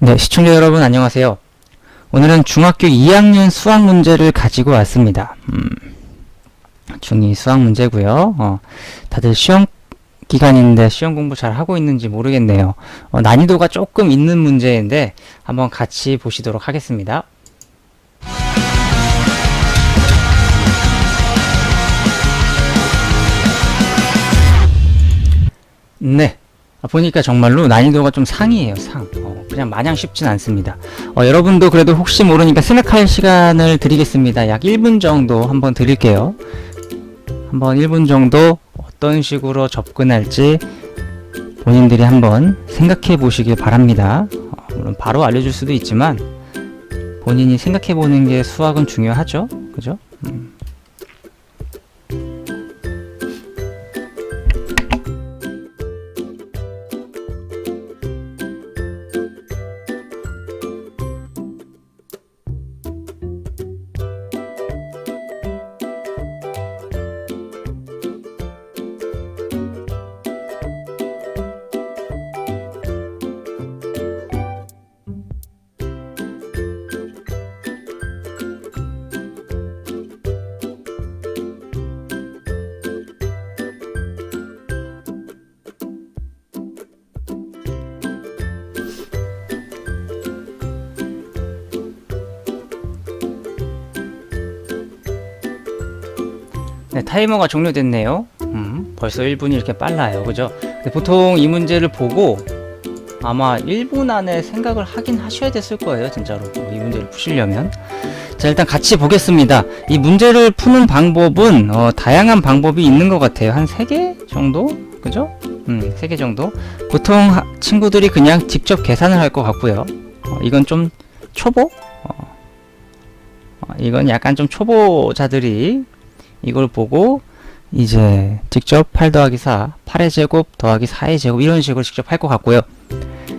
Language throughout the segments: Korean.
네, 시청자 여러분 안녕하세요. 오늘은 중학교 2학년 수학 문제를 가지고 왔습니다. 중2 수학 문제고요. 다들 시험 기간인데 시험 공부 잘 하고 있는지 모르겠네요. 난이도가 조금 있는 문제인데 한번 같이 보시도록 하겠습니다. 네. 보니까 정말로 난이도가 좀 상이에요, 상. 그냥 마냥 쉽진 않습니다. 여러분도 그래도 혹시 모르니까 생각할 시간을 드리겠습니다. 약 1분 정도 한번 드릴게요. 한번 1분 정도 어떤 식으로 접근할지 본인들이 한번 생각해 보시길 바랍니다. 물론 바로 알려줄 수도 있지만 본인이 생각해 보는 게 수학은 중요하죠. 그죠? 네, 타이머가 종료됐네요. 벌써 1분이 이렇게 빨라요. 그죠? 보통 이 문제를 보고 아마 1분 안에 생각을 하긴 하셔야 됐을 거예요. 진짜로. 이 문제를 푸시려면. 자, 일단 같이 보겠습니다. 이 문제를 푸는 방법은 다양한 방법이 있는 것 같아요. 한 3개 정도? 그죠? 3개 정도. 보통 친구들이 그냥 직접 계산을 할 것 같고요. 이건 좀 초보? 이건 약간 좀 초보자들이 이걸 보고 이제 직접 8 더하기 4, 8의 제곱 더하기 4의 제곱 이런 식으로 직접 할 것 같고요.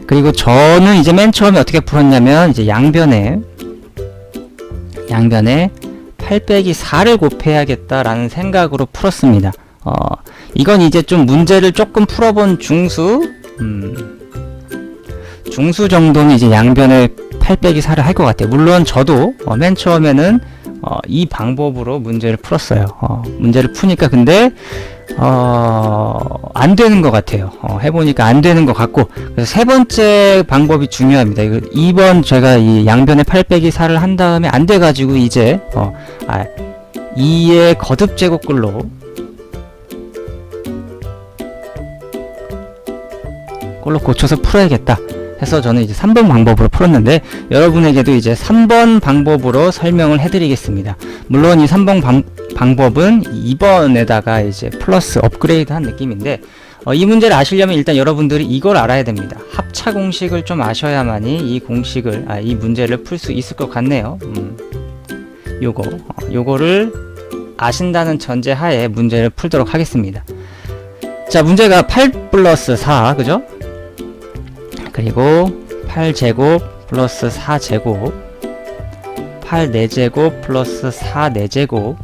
그리고 저는 이제 맨 처음에 어떻게 풀었냐면 이제 양변에 8 빼기 4를 곱해야겠다라는 생각으로 풀었습니다. 이건 이제 좀 문제를 조금 풀어본 중수 정도는 이제 양변에 8 빼기 4를 할 것 같아요. 물론 저도 맨 처음에는 이 방법으로 문제를 풀었어요. 문제를 푸니까 근데 안 되는 것 같아요. 해보니까 안 되는 것 같고, 그래서 세 번째 방법이 중요합니다. 2번 제가 이 양변에 8 빼기 4를 한 다음에 안 돼가지고 이제 2의 거듭 제곱꼴로 고쳐서 풀어야겠다 해서 저는 이제 3번 방법으로 풀었는데, 여러분에게도 이제 3번 방법으로 설명을 해드리겠습니다. 물론 이 3번 방법은 2번에다가 이제 플러스 업그레이드 한 느낌인데, 이 문제를 아시려면 일단 여러분들이 이걸 알아야 됩니다. 합차 공식을 좀 아셔야만이 이 문제를 풀 수 있을 것 같네요. 요거를 아신다는 전제 하에 문제를 풀도록 하겠습니다. 자, 문제가 8 플러스 4, 그죠? 그리고 8제곱 플러스 4제곱 8 4제곱 플러스 4 4제곱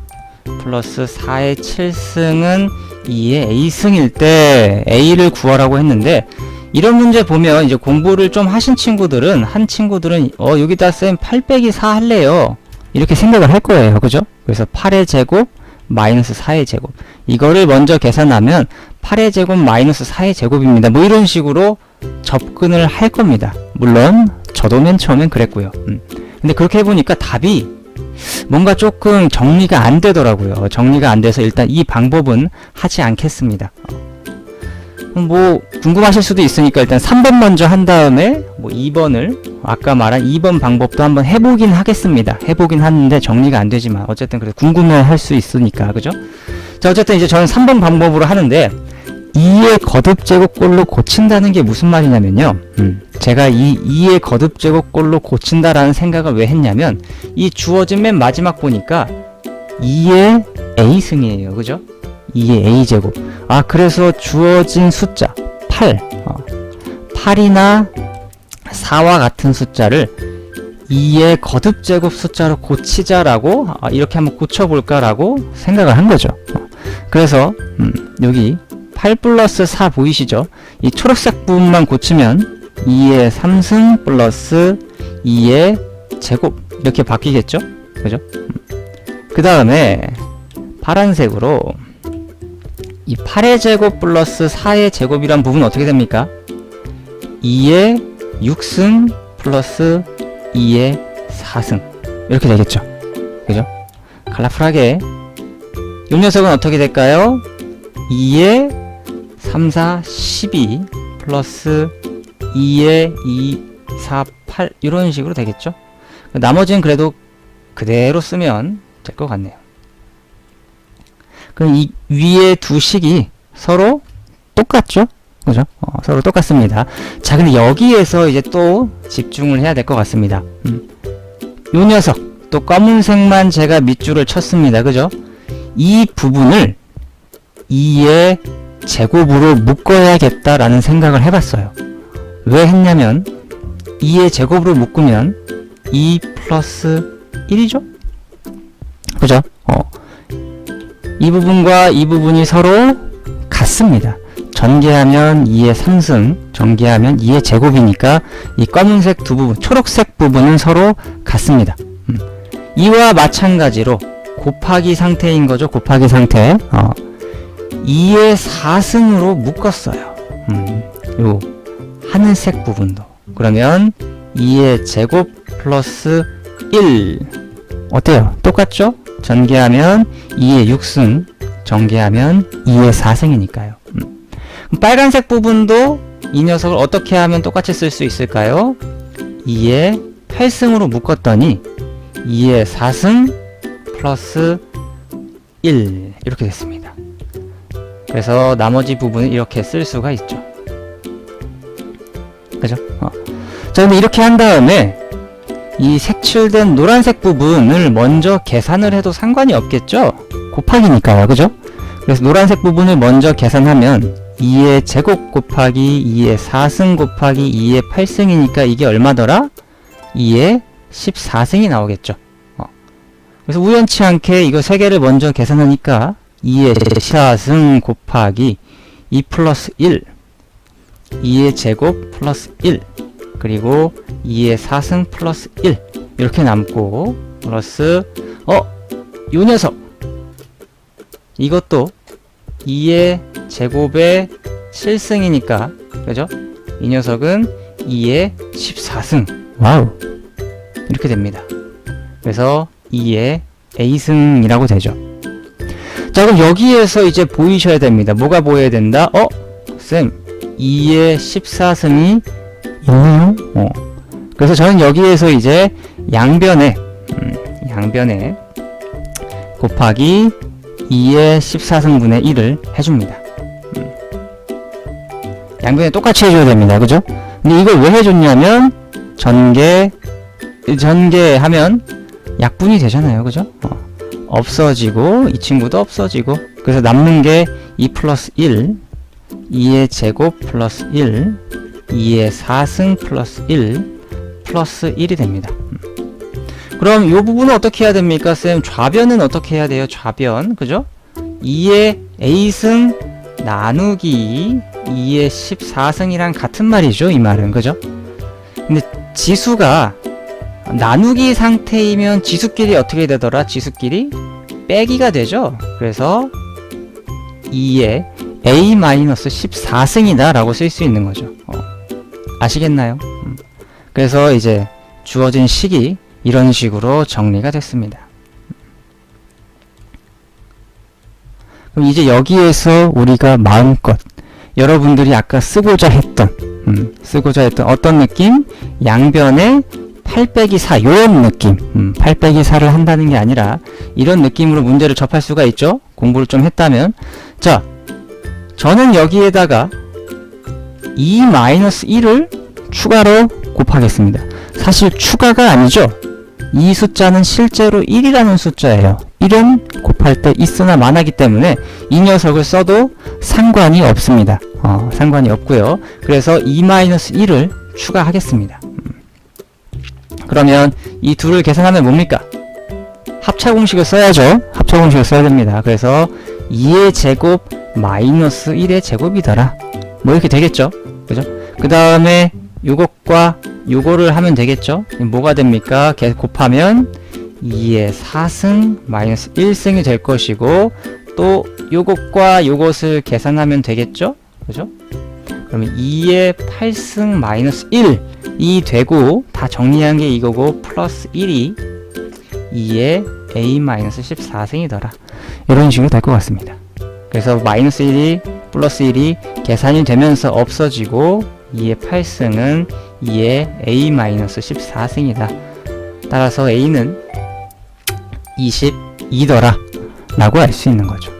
플러스 4의 7승은 2의 a승일 때 a를 구하라고 했는데, 이런 문제 보면 이제 공부를 좀 하신 친구들은 여기다 쌤 8 빼기 4 할래요 이렇게 생각을 할 거예요. 그죠? 그래서 8의 제곱 마이너스 4의 제곱, 이거를 먼저 계산하면 8의 제곱 마이너스 4의 제곱입니다. 뭐 이런 식으로 접근을 할 겁니다. 물론 저도 맨 처음엔 그랬고요. 근데 그렇게 해보니까 답이 뭔가 조금 정리가 안 되더라고요. 정리가 안 돼서 일단 이 방법은 하지 않겠습니다. 뭐 궁금하실 수도 있으니까 일단 3번 먼저 한 다음에 2번을 아까 말한 2번 방법도 한번 해보긴 하겠습니다. 해보긴 하는데 정리가 안 되지만 어쨌든 그래 궁금해 할 수 있으니까. 그죠? 자, 어쨌든 이제 저는 3번 방법으로 하는데, 2의 거듭 제곱꼴로 고친다는 게 무슨 말이냐면요. 제가 이 2의 거듭 제곱꼴로 고친다라는 생각을 왜 했냐면, 이 주어진 맨 마지막 보니까 2의 a승이에요. 그죠? 2의 a제곱. 그래서 주어진 숫자 8이나 4와 같은 숫자를 2의 거듭 제곱 숫자로 고치자라고 이렇게 한번 고쳐볼까라고 생각을 한 거죠. 그래서 여기 8 플러스 4 보이시죠? 이 초록색 부분만 고치면 2의 3승 플러스 2의 제곱 이렇게 바뀌겠죠? 그죠? 그 다음에 파란색으로 이 8의 제곱 플러스 4의 제곱이란 부분은 어떻게 됩니까? 2의 6승 플러스 2의 4승 이렇게 되겠죠? 그죠? 컬러풀하게 이 녀석은 어떻게 될까요? 2의 3, 4, 12 플러스 2의 2, 4, 8 이런 식으로 되겠죠? 나머지는 그래도 그대로 쓰면 될 것 같네요. 그럼 이 위에 두 식이 서로 똑같죠? 그죠? 서로 똑같습니다. 자, 근데 여기에서 이제 또 집중을 해야 될 것 같습니다. 요 녀석, 또 검은색만 제가 밑줄을 쳤습니다. 그죠? 이 부분을 2의 제곱으로 묶어야겠다라는 생각을 해봤어요. 왜 했냐면 2의 제곱으로 묶으면 2 플러스 1이죠? 그죠? 이 부분과 이 부분이 서로 같습니다. 전개하면 2의 3승, 전개하면 2의 제곱이니까 이 검은색 두 부분, 초록색 부분은 서로 같습니다. 이와 마찬가지로 곱하기 상태인 거죠. 곱하기 상태. 2의 4승으로 묶었어요. 요 하늘색 부분도. 그러면 2의 제곱 플러스 1 어때요? 똑같죠? 전개하면 2의 6승, 전개하면 2의 4승이니까요. 빨간색 부분도 이 녀석을 어떻게 하면 똑같이 쓸 수 있을까요? 2의 8승으로 묶었더니 2의 4승 플러스 1 이렇게 됐습니다. 그래서 나머지 부분을 이렇게 쓸 수가 있죠. 그죠? 자, 근데 이렇게 한 다음에 이 색칠된 노란색 부분을 먼저 계산을 해도 상관이 없겠죠? 곱하기니까요. 그죠? 그래서 노란색 부분을 먼저 계산하면 2의 제곱 곱하기 2의 4승 곱하기 2의 8승이니까 이게 얼마더라? 2의 14승이 나오겠죠. 그래서 우연치 않게 이거 3개를 먼저 계산하니까 2의 14승 곱하기 2 플러스 1 2의 제곱 플러스 1 그리고 2의 4승 플러스 1 이렇게 남고 플러스 요 녀석 이것도 2의 제곱의 7승이니까 그죠? 이 녀석은 2의 14승 와우 이렇게 됩니다. 그래서 2의 A승이라고 되죠. 자, 그럼 여기에서 이제 보이셔야 됩니다. 뭐가 보여야 된다? 쌤 2의 14승이 있네요. 그래서 저는 여기에서 이제 양변에 곱하기 2의 14승분의 1을 해줍니다. 양변에 똑같이 해줘야 됩니다. 그죠? 근데 이걸 왜 해줬냐면 전개하면 약분이 되잖아요. 그죠? 없어지고 이 친구도 없어지고 그래서 남는 게 2 플러스 1 2의 제곱 플러스 1 2의 4승 플러스 1 플러스 1이 됩니다. 그럼 이 부분은 어떻게 해야 됩니까? 쌤 좌변은 어떻게 해야 돼요? 좌변 그죠? 2의 A승 나누기 2의 14승이랑 같은 말이죠. 이 말은 그죠? 근데 지수가 나누기 상태이면 지수끼리 어떻게 되더라? 지수끼리 빼기가 되죠. 그래서 2의 A-14승이다 라고 쓸 수 있는 거죠. 아시겠나요? 그래서 이제 주어진 식이 이런 식으로 정리가 됐습니다. 그럼 이제 여기에서 우리가 마음껏 여러분들이 아까 쓰고자 했던 어떤 느낌? 양변에 8 빼기 4 요런 느낌 8 빼기 4를 한다는 게 아니라 이런 느낌으로 문제를 접할 수가 있죠. 공부를 좀 했다면 자 저는 여기에다가 2-1을 추가로 곱하겠습니다. 사실 추가가 아니죠. 이 숫자는 실제로 1이라는 숫자예요. 1은 곱할 때 있으나 마나기 때문에 이 녀석을 써도 상관이 없습니다. 상관이 없고요. 그래서 2-1을 추가하겠습니다. 그러면 이 둘을 계산하면 뭡니까? 합차공식을 써야죠. 합차공식을 써야 됩니다. 그래서 2의 제곱 마이너스 1의 제곱이더라. 뭐 이렇게 되겠죠. 그죠? 그 다음에 요것과 요거를 하면 되겠죠? 뭐가 됩니까? 곱하면 2의 4승 마이너스 1승이 될 것이고, 또 요것과 요것을 계산하면 되겠죠? 그죠? 그러면 2의 8승 마이너스 1이 되고, 다 정리한 게 이거고, 플러스 1이 2의 a 마이너스 14승이더라. 이런 식으로 될 것 같습니다. 그래서 마이너스 1이 플러스 1이 계산이 되면서 없어지고, 2의 8승은 2의 a 마이너스 14승이다. 따라서 a는 22더라 라고 알 수 있는 거죠.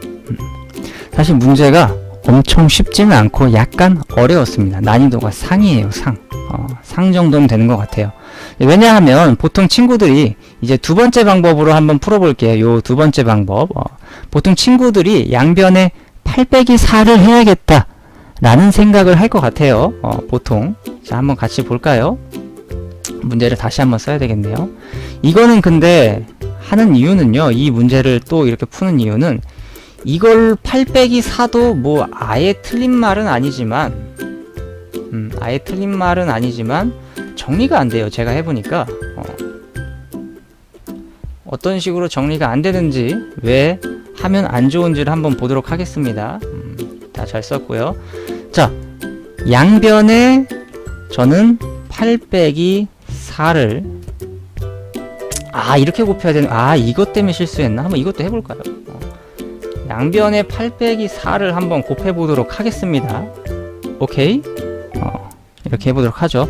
사실 문제가 엄청 쉽지는 않고 약간 어려웠습니다. 난이도가 상이에요. 상 정도면 되는 것 같아요. 왜냐하면 보통 친구들이 이제 두 번째 방법으로 한번 풀어볼게요. 요 두 번째 방법. 보통 친구들이 양변에 8 빼기 4를 해야겠다 라는 생각을 할 것 같아요. 보통. 자, 한번 같이 볼까요? 문제를 다시 한번 써야 되겠네요. 이거는 근데 하는 이유는요, 이 문제를 또 이렇게 푸는 이유는, 이걸 8 빼기 4도 뭐 아예 틀린 말은 아니지만, 정리가 안 돼요. 제가 해보니까 어떤 식으로 정리가 안 되는지, 왜 하면 안 좋은지를 한번 보도록 하겠습니다. 다 잘 썼고요. 자, 양변에 저는 8 빼기 4를 이렇게 곱해야 되는, 이것 때문에 실수했나? 한번 이것도 해볼까요? 양변에 8 빼기 4를 한번 곱해보도록 하겠습니다. 오케이? 이렇게 해보도록 하죠.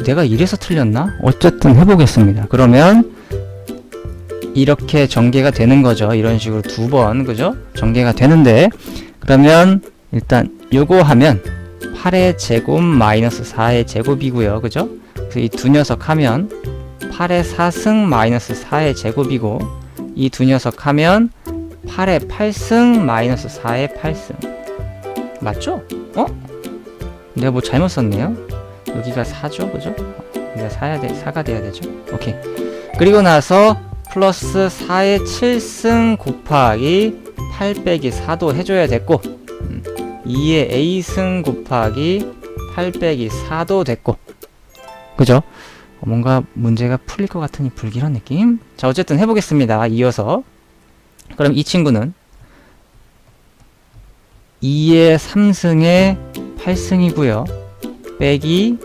내가 이래서 틀렸나? 어쨌든 해보겠습니다. 그러면 이렇게 전개가 되는 거죠. 이런 식으로 두 번, 그죠? 전개가 되는데, 그러면 일단 요거 하면 8의 제곱 마이너스 4의 제곱이고요. 그죠? 그래서 이 두 녀석 하면 8의 4승 마이너스 4의 제곱이고, 이 두 녀석 하면 8의 8승 마이너스 4의 8승. 맞죠? 내가 뭐 잘못 썼네요. 여기가 4죠? 그죠? 여기가 4가 돼야 되죠? 오케이. 그리고 나서 플러스 4의 7승 곱하기 8 빼기 4도 해줘야 됐고, 2의 a승 곱하기 8 빼기 4도 됐고, 그죠? 뭔가 문제가 풀릴 것 같으니 불길한 느낌? 자, 어쨌든 해보겠습니다. 이어서. 그럼 이 친구는 2의 3승의 8승이고요. 빼기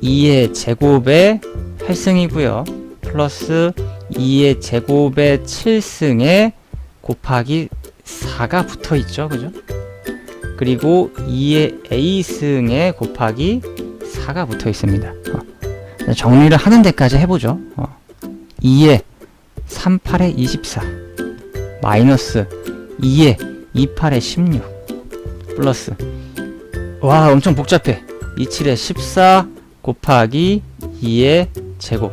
2의 제곱의 8승이고요. 플러스 2의 제곱의 7승에 곱하기 4가 붙어 있죠. 그죠? 그리고 2의 a승에 곱하기 4가 붙어 있습니다. 정리를 하는 데까지 해보죠. 2의 3, 8의 24 마이너스 2의 2, 8의 16 플러스, 와 엄청 복잡해, 2, 7의 14 곱하기 2의 제곱.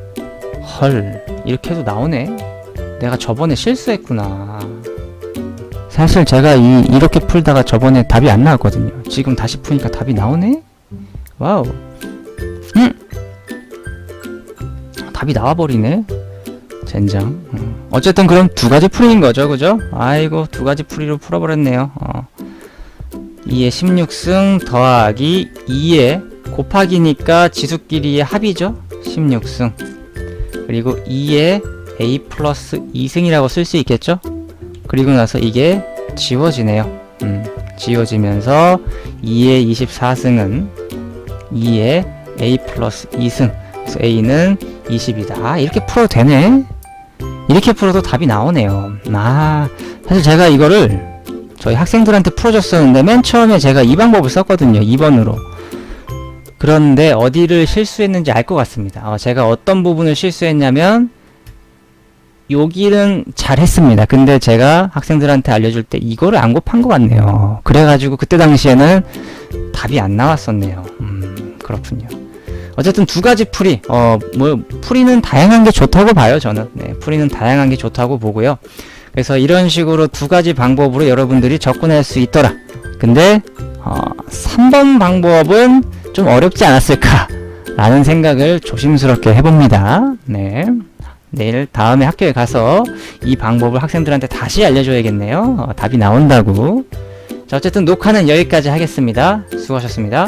헐, 이렇게 해도 나오네. 내가 저번에 실수했구나. 사실 제가 이렇게 풀다가 저번에 답이 안 나왔거든요. 지금 다시 푸니까 답이 나오네? 와우. 답이 나와버리네. 젠장. 어쨌든 그럼 두 가지 풀이인 거죠. 그죠? 아이고, 두 가지 풀이로 풀어버렸네요. 2의 16승 더하기 2의 곱하기니까 지수끼리의 합이죠. 16승. 그리고 2의 a 플러스 2승이라고 쓸 수 있겠죠? 그리고 나서 이게 지워지네요. 지워지면서 2의 24승은 2의 a 플러스 2승. 그래서 a는 20이다. 이렇게 풀어도 되네? 이렇게 풀어도 답이 나오네요. 사실 제가 이거를 저희 학생들한테 풀어줬었는데 맨 처음에 제가 이 방법을 썼거든요. 2번으로. 그런데 어디를 실수했는지 알 것 같습니다. 제가 어떤 부분을 실수했냐면 여기는 잘했습니다. 근데 제가 학생들한테 알려줄 때 이거를 안 곱한 것 같네요. 그래가지고 그때 당시에는 답이 안 나왔었네요. 그렇군요. 어쨌든 두 가지 풀이, 풀이는 다양한 게 좋다고 봐요, 저는. 네, 풀이는 다양한 게 좋다고 보고요. 그래서 이런 식으로 두 가지 방법으로 여러분들이 접근할 수 있더라. 근데, 3번 방법은 좀 어렵지 않았을까? 라는 생각을 조심스럽게 해봅니다. 네. 내일 다음에 학교에 가서 이 방법을 학생들한테 다시 알려줘야겠네요. 답이 나온다고. 자, 어쨌든 녹화는 여기까지 하겠습니다. 수고하셨습니다.